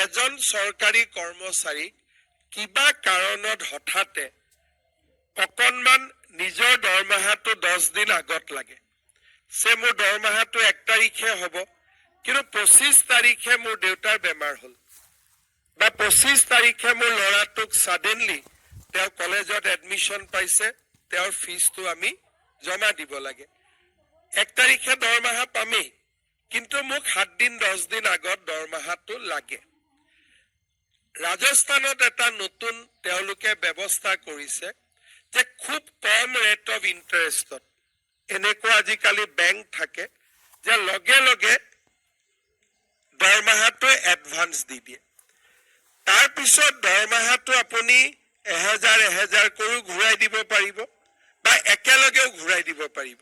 এজন চৰকাৰী কৰ্মচাৰীক কিবা কাৰণত হঠাতে অকণমান নিজৰ দৰমহাটো 10 দিন আগত লাগে সে মোৰ দৰমহাটো 1 তাৰিখে হ'ব কিন্তু 25 তাৰিখে মোৰ দেউতাৰ বেমাৰ হ'ল বা 25 তাৰিখে মোৰ ল'ৰাটোক সাডেনলি তেওঁ কলেজত এডমিশন পাইছে তেওঁৰ ফিজটো আমি জমা দিব লাগে 1 তাৰিখে দৰমহা পামেই কিন্তু মোক 7 দিন 10 দিন আগত দৰমহাটো লাগে ৰাজস্থানত এটা নতুন তেওঁলোকে ব্যৱস্থা কৰিছে যে খুব কম ৰেট অফ ইন্টাৰেষ্টত এনেকুৱা আজিকালি বেংক থাকে যে লগে লগে দৰমহাটো এডভান্স দি দিয়ে তাৰ পিছত দৰমহাটো আপুনি 1000 কৰি ঘূৰাই দিব পাৰিব বা একেলগেও ঘূৰাই দিব পাৰিব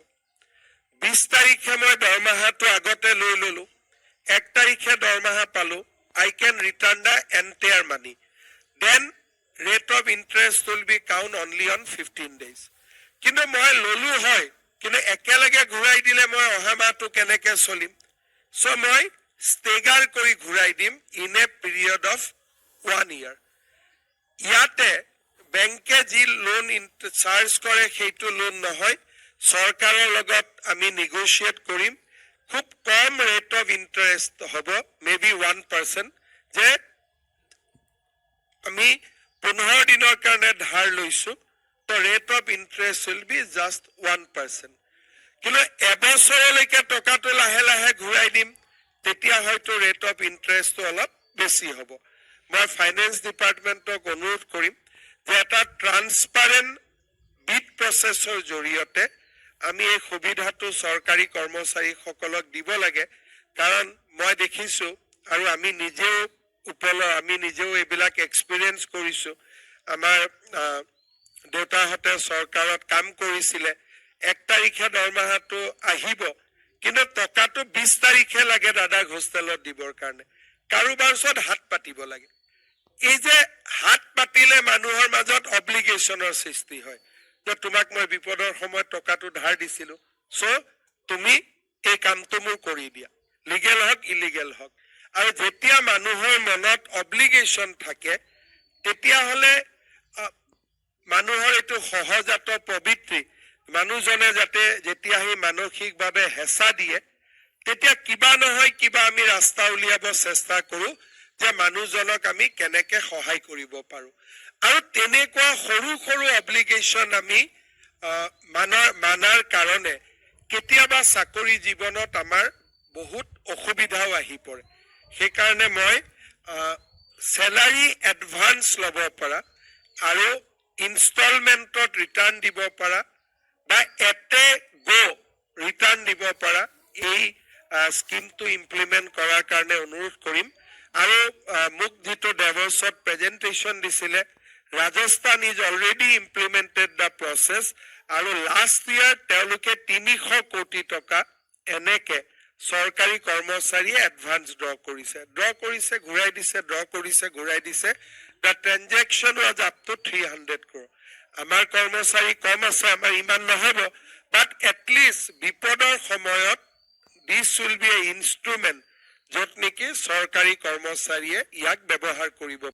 20 তাৰিখে মই দৰমহাটো আগতে লৈ ললো 1 তাৰিখে দৰমহা পালো I can return the entire money. Then rate of interest will be count only on 15 days. কিন্তু মই ললো হয় কিন্তু একেলগে ঘূৰাই দিলে মই অহা মাহটো কেনেকৈ চলিম সো মই ষ্টেগাৰ কৰি ঘূৰাই দিম in a period of 1 year ইয়াতে বেংকে যি লোন চাৰ্জ কৰে সেইটো লোন নহয় চৰকাৰৰ লগত আমি নেগোশিয়েট কৰিম খুব কম ৰেট অফ ইন্টাৰেষ্ট হ'ব মেবি 1% যে আমি 15 দিনৰ কাৰণে ধাৰ লৈছো তো rate of interest will be just 1% কিন্তু এবছৰলৈকে টকাটো লাহে লাহে ঘূৰাই দিম তেতিয়া হয়তো ৰেট অফ ইন্টাৰেষ্টটো অলপ বেছি হ'ব মই ফাইনেন্স ডিপাৰ্টমেণ্টক অনুৰোধ কৰিম যে এটা ট্ৰান্সপাৰেন্ট বিড প্ৰসেছৰ জৰিয়তে আমি এই সুবিধাটো চৰকাৰী কৰ্মচাৰীসকলক দিব লাগে কাৰণ মই দেখিছো আৰু আমি নিজেও এইবিলাক এক্সপেৰিয়েন্স কৰিছো আমাৰ দেউতাহঁতে চৰকাৰত কাম কৰিছিলে 1 তাৰিখে দৰমহাটো আহিব কিন্তু টকাটো 20 তাৰিখে লাগে দাদাক হোষ্টেলত দিবৰ কাৰণে কাৰোবাৰ ওচৰত হাত পাতিব লাগে এই যে হাত পাতিলে মানুহৰ মাজত অব্লিগেশ্যনৰ সৃষ্টি হয় যে তোমাক মই বিপদৰ সময়ত টকাটো ধাৰ দিছিলো সো তুমি এই কামটো মোৰ কৰি দিয়া লিগেল হক ইলিগেল হক আৰু যেতিয়া মানুহৰ মনত অব্লিগেশ্যন থাকে তেতিয়া হলে মানুহৰ এটো সহজাত প্ৰবৃত্তি মানুহজনে যাতে যেতিয়া হি মানসিকভাৱে হেঁচা দিয়ে তেতিয়া কিবা নহয় কিবা আমি ৰাস্তা উলিয়াব চেষ্টা কৰো যে মানুহজনক আমি কেনেকৈ সহায় কৰিব পাৰো আৰু তেনেকুৱা সৰু সৰু অব্লিগেশ্যন আমি মানাৰ কাৰণে কেতিয়াবা চাকৰি জীৱনত আমাৰ বহুত অসুবিধাও আহি পৰে সেইকাৰণে মই স্যালাৰি এডভান্স ল'ব পৰা আৰু ইনষ্টলমেন্টত ৰিটাৰ্ণ দিব পৰা বা এতে গো ৰিটাৰ্ণ দিব পৰা এই স্কিমটো ইমপ্লিমেন্ট কৰাৰ কাৰণে অনুৰোধ কৰিম আৰু মোক যেটো ডেভছত প্ৰেজেন্টেশন দিছিলে Rajasthan is already implemented the process আৰু লাষ্ট ইয়াৰ তেওঁলোকে 300 কোটি টকা এনেকে চৰকাৰী কৰ্মচাৰী এডভান্স ড্ৰ কৰিছে ঘূৰাই দিছে the transaction was up to 300 crore আমাৰ কৰ্মচাৰী কম আছে আমাৰ ইমান নহব but at least বিপদৰ সময়ত this will be an instrument যত নেকি চৰকাৰী কৰ্মচাৰীয়ে ইয়াক ব্যৱহাৰ কৰিব